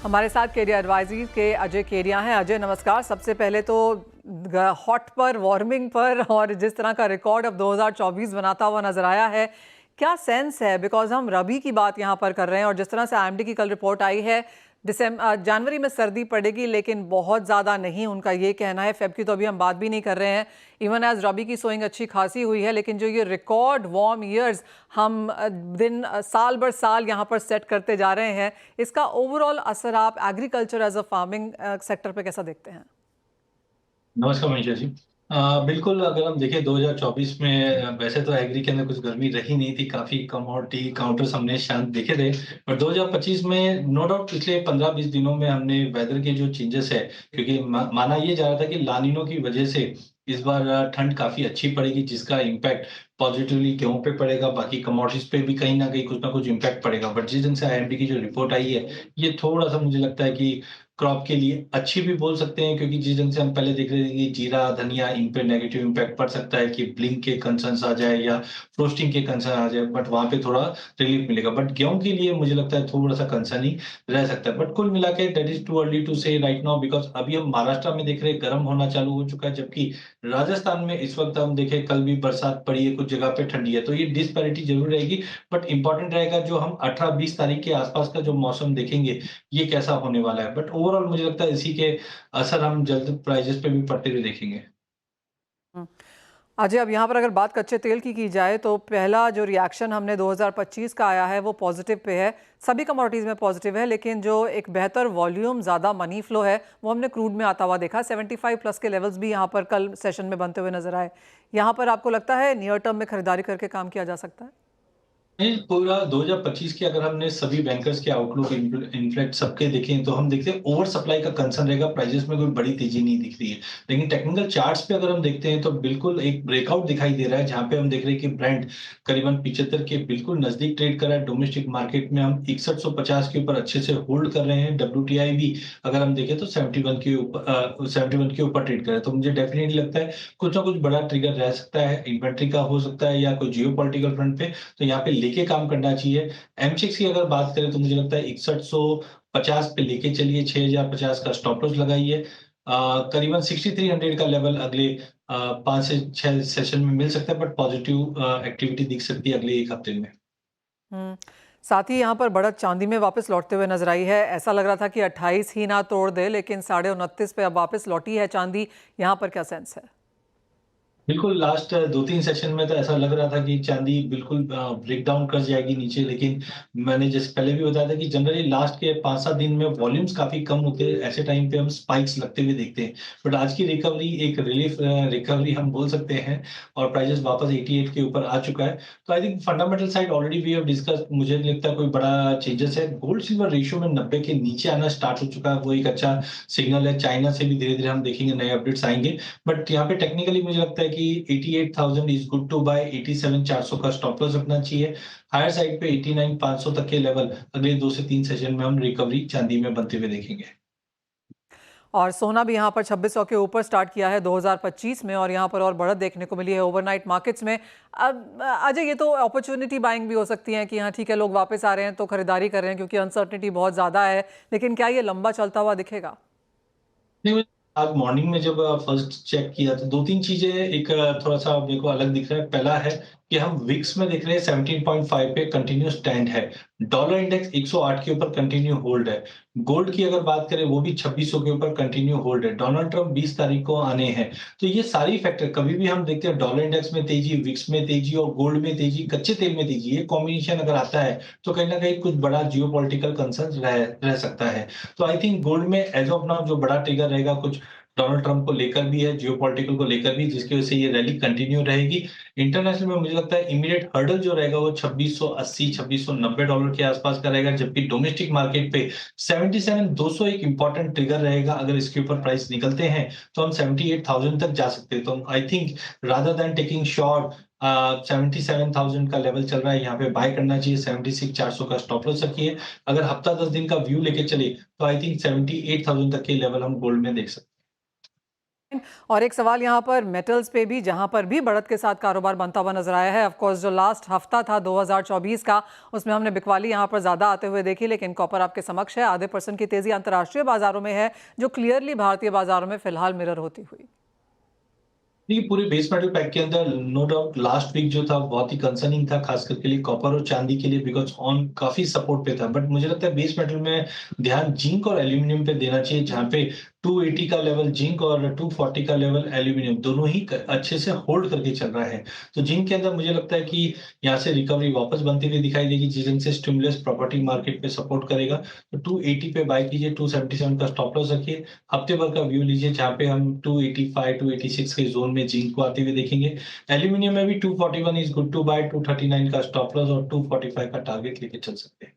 हमारे साथ केरिया एडवाइजरी के अजय केरिया हैं। अजय नमस्कार। सबसे पहले तो हॉट पर, वार्मिंग पर और जिस तरह का रिकॉर्ड अब 2024 बनाता हुआ नजर आया है, क्या सेंस है? बिकॉज हम रबी की बात यहाँ पर कर रहे हैं और जिस तरह से आईएमडी की कल रिपोर्ट आई है, जनवरी में सर्दी पड़ेगी लेकिन बहुत ज़्यादा नहीं, उनका ये कहना है। फेब की तो अभी हम बात भी नहीं कर रहे हैं। इवन एज रबी की सोइंग अच्छी खासी हुई है, लेकिन जो ये रिकॉर्ड वार्म ईयर्स हम साल बर साल यहाँ पर सेट करते जा रहे हैं, इसका ओवरऑल असर आप agriculture as a farming sector पे कैसा देखते हैं? नमस्कार मनीषा जी। बिल्कुल, अगर हम देखें 2024 में वैसे तो एग्री के अंदर कुछ गर्मी रही नहीं थी, काफी कमोडिटी काउंटर्स हमने शांत देखे थे। पर 2025 में नो डाउट पिछले 15-20 दिनों में हमने वेदर के जो चेंजेस है, क्योंकि माना ये जा रहा था कि लानिनो की वजह से इस बार ठंड काफी अच्छी पड़ेगी, जिसका इम्पैक्ट पॉजिटिवली गेहूं पे पड़ेगा, बाकी कमोडिटीज पे भी कहीं ना कुछ इम्पैक्ट पड़ेगा। बट जिस दिन से आईएमडी की जो रिपोर्ट आई है, ये थोड़ा सा मुझे लगता है कि क्रॉप के लिए अच्छी भी बोल सकते हैं, क्योंकि जिस ढंग से हम पहले देख रहे थे कि जीरा, धनिया, इन पे नेगेटिव इम्पैक्ट पड़ सकता है कि ब्लिंक के कंसर्न्स आ जाए या फ्रोस्टिंग के कंसर्न आ जाए, बट वहां पे थोड़ा रिलीफ मिलेगा। बट गेहूं के लिए मुझे लगता है थोड़ा सा कंसर्न ही रह सकता है। बट कुल मिला के that is too early to say right now, because अभी हम महाराष्ट्र में देख रहे हैं गर्म होना चालू हो चुका है, जबकि राजस्थान में इस वक्त हम देखें कल भी बरसात पड़ी है, कुछ जगह पे ठंडी है, तो ये डिस्पैरिटी जरूर रहेगी। बट इंपॉर्टेंट रहेगा जो हम 18-20 तारीख के आसपास का जो मौसम देखेंगे, ये कैसा होने वाला है। बट ओवरऑल मुझे लगता है इसी के असर हम जल्द प्राइजेस पे भी पड़ते हुए देखेंगे। हम्म। अजय, अब यहाँ पर अगर बात कच्चे तेल की जाए तो पहला जो रिएक्शन हमने 2025 का आया है वो पॉजिटिव पे है। सभी कमोडिटीज़ में पॉजिटिव है, लेकिन जो एक बेहतर वॉल्यूम, ज़्यादा मनी फ्लो है, वो हमने क्रूड में आता हुआ देखा। 75 प्लस के लेवल्स भी यहाँ पर कल सेशन में बनते हुए नजर आए। यहाँ पर आपको लगता है नियर टर्म में खरीदारी करके काम किया जा सकता है? नहीं, पूरा 2025 की अगर हमने सभी बैंकर्स के आउटलुक इनफ्लेक्ट सबके देखें, तो हम देखते हैं ओवर सप्लाई का कंसर्न रहेगा, प्राइजेस में कोई बड़ी तेजी नहीं दिख रही है। लेकिन टेक्निकल चार्ट्स पे अगर हम देखते हैं तो बिल्कुल एक ब्रेकआउट दिखाई दे रहा है, जहां पे हम देख रहे हैं कि ब्रांड करीबन 75 के बिल्कुल नजदीक ट्रेड कर रहा है। डोमेस्टिक मार्केट में हम 6150 के ऊपर अच्छे से होल्ड कर रहे हैं। डब्ल्यूटीआई भी अगर हम देखें तो 71 के ऊपर ट्रेड कर रहा है। तो मुझे डेफिनेटली लगता है कुछ ना कुछ बड़ा ट्रिगर रह सकता है, इन्वेंट्री का हो सकता है या कोई जियो फ्रंट पे, तो यहाँ पे लेके काम करना चाहिए। एमसिक्स की अगर बात करें तो मुझे लगता है 6150 पे लेके चलिए, 6050 का स्टॉप लॉस लगाइए। करीबन 6300 का लेवल अगले 5 से 6 सेशन में मिल सकता है, बट पॉजिटिव एक्टिविटी दिख सकती है अगले एक हफ्ते में। हम्म। साथ ही यहाँ पर बढ़त चांदी में वापस लौटते हुए नजर आई है। ऐसा लग रहा था कि 28 ही ना तोड़ दे, लेकिन 29.5 पे अब वापस लौटी है चांदी। यहाँ पर क्या सेंस है? बिल्कुल, लास्ट 2-3 सेशन में तो ऐसा लग रहा था कि चांदी बिल्कुल ब्रेक डाउन कर जाएगी नीचे, लेकिन मैंने जैसे पहले भी बताया था कि जनरली लास्ट के 5-7 दिन में वॉल्यूम्स काफी कम होते हैं, ऐसे टाइम पे हम स्पाइक्स लगते हुए देखते हैं। बट आज की रिकवरी एक रिलीफ रिकवरी हम बोल सकते हैं, और प्राइजेस वापस 88 के ऊपर आ चुका है। तो I think fundamental side already we have discuss, मुझे नहीं लगता कोई बड़ा चेंजेस है। गोल्ड सिल्वर रेशियो में 90 के नीचे आना स्टार्ट हो चुका है, वो एक अच्छा सिग्नल है। चाइना से भी धीरे धीरे हम देखेंगे नए अपडेट्स आएंगे। बट यहाँ पे टेक्निकली मुझे लगता है कि 88,000 इज गुड टू बाय, 87,400 का स्टॉप लॉस रखना चाहिए। हायर साइड पे 89,500 तक के लेवल अगले 2 से 3 सेशन में हम रिकवरी चांदी में बनते हुए देखेंगे। और सोना भी यहाँ पर 2600 के ऊपर स्टार्ट किया है 2025 में, और यहाँ पर और बढ़त देखने को मिली है ओवरनाइट मार्केट्स में। अब अजय, ये तो अपॉर्चुनिटी बाइंग भी हो सकती है कि हाँ ठीक है, लोग वापस आ रहे हैं तो खरीदारी कर रहे हैं क्योंकि अनसर्टेनिटी बहुत ज़्यादा है, लेकिन क्या ये लंबा चलता हुआ दिखेगा? नहीं, आज मॉर्निंग में जब फर्स्ट चेक किया तो 2-3 चीजें एक थोड़ा सा मेरे को अलग दिख रहा है। पहला है कि हम विक्स में देख रहे हैं 17.5 पे कंटिन्यू स्टैंड है। डॉलर इंडेक्स 108 के ऊपर कंटिन्यू होल्ड है। गोल्ड की अगर बात करें वो भी 2600 के ऊपर कंटिन्यू होल्ड है। डोनाल्ड ट्रंप 20 तारीख को आने हैं। तो ये सारी फैक्टर कभी भी हम देखते हैं, डॉलर इंडेक्स में तेजी, विक्स में तेजी और गोल्ड में तेजी, कच्चे तेल में तेजी, ये कॉम्बिनेशन अगर आता है तो कहीं ना कहीं कुछ बड़ा जियो पॉलिटिकल कंसर्न रह सकता है। तो आई थिंक गोल्ड में एज ऑफ नाउ जो बड़ा ट्रिगर रहेगा कुछ डोनाल्ड ट्रंप को लेकर भी है, जियोपॉलिटिकल को लेकर भी, जिसकी वजह से ये रैली कंटिन्यू रहेगी। इंटरनेशनल में मुझे लगता है इमीडिएट हर्डल जो रहेगा वो 2680 2690 डॉलर के आसपास का रहेगा, जबकि डोमेस्टिक मार्केट पे 77,200 एक इंपॉर्टेंट ट्रिगर रहेगा। अगर इसके ऊपर प्राइस निकलते हैं तो हम 78,000 तक जा सकते हैं। तो I think rather than taking short, 77,000 का लेवल चल रहा है, यहाँ पे बाय करना चाहिए। 76,400 का स्टॉप लॉस रखिए। अगर हफ्ता 10 दिन का व्यू लेके चले तो आई थिंक 78,000 तक के लेवल हम गोल्ड में देख सकते हैं। और एक सवाल यहाँ पर मेटल्स पे भी, जहाँ पर भी बढ़त के साथ कारोबार बनता हुआ नजर आया है। ऑफ कोर्स जो लास्ट हफ्ता था 2024 का, उसमें हमने बिकवाली यहाँ पर ज़्यादा आते हुए देखी, लेकिन कॉपर आपके समक्ष है। आधे % की तेज़ी अंतर्राष्ट्रीय बाजारों में है, जो क्लियरली भारतीय बाजारों में फिलहाल मिरर होती हुई। ये पूरे बेस मेटल पैक के अंदर नो डाउट लास्ट वीक जो था बहुत ही कंसर्निंग था, खास करके लिए कॉपर और चांदी के लिए, बिकॉज ऑन काफी सपोर्ट पे था। बट मुझे लगता है बेस मेटल में ध्यान जिंक और एल्यूमिनियम पे देना चाहिए, जहां पे 280 का लेवल जिंक और 240 का लेवल एल्यूमिनियम दोनों ही अच्छे से होल्ड करके चल रहा है। तो जिंक के अंदर मुझे लगता है कि यहाँ से रिकवरी वापस बनती हुई दिखाई देगी, जिनसे स्टिमुलस प्रॉपर्टी मार्केट पे सपोर्ट करेगा। तो 280 पे बाय कीजिए, 277 का स्टॉप लॉस रखिए, हफ्ते भर का व्यू लीजिए, जहाँ पे हम 285 286 के जोन में जिंक को आते हुए देखेंगे। एल्यूमिनियम में भी 241 इज गुड टू बाय, 239 का स्टॉप लॉस और 245 का टारगेट लेके चल सकते हैं।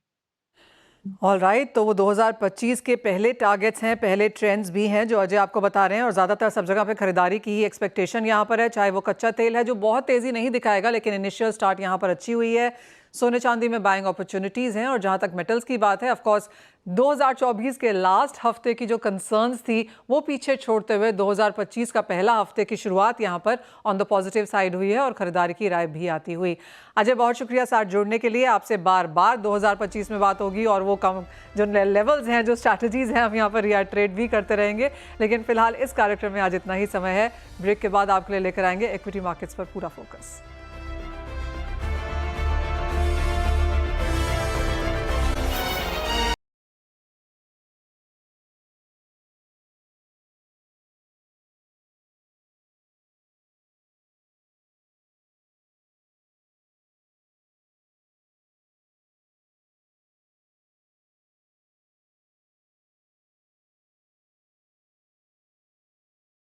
ऑल राइट, तो वो 2025 के पहले टारगेट्स हैं, पहले ट्रेंड्स भी हैं जो अजय आपको बता रहे हैं, और ज़्यादातर सब जगह पे खरीदारी की ही एक्सपेक्टेशन यहाँ पर है। चाहे वो कच्चा तेल है जो बहुत तेज़ी नहीं दिखाएगा, लेकिन इनिशियल स्टार्ट यहाँ पर अच्छी हुई है। सोने चांदी में बाइंग अपॉर्चुनिटीज़ हैं। और जहाँ तक मेटल्स की बात है, ऑफकोर्स 2024 के लास्ट हफ्ते की जो कंसर्न्स थी वो पीछे छोड़ते हुए 2025 का पहला हफ्ते की शुरुआत यहाँ पर ऑन द पॉजिटिव साइड हुई है और खरीदारी की राय भी आती हुई। अजय, बहुत शुक्रिया साथ जुड़ने के लिए। आपसे बार बार 2025 में बात होगी और वो कम जो लेवल्स हैं, जो स्ट्रैटेजीज हैं, हम यहाँ पर रिआइट्रेट भी करते रहेंगे। लेकिन फिलहाल इस कार्यक्रम में आज इतना ही समय है। ब्रेक के बाद आपके लिए लेकर आएंगे इक्विटी मार्केट्स पर पूरा फोकस।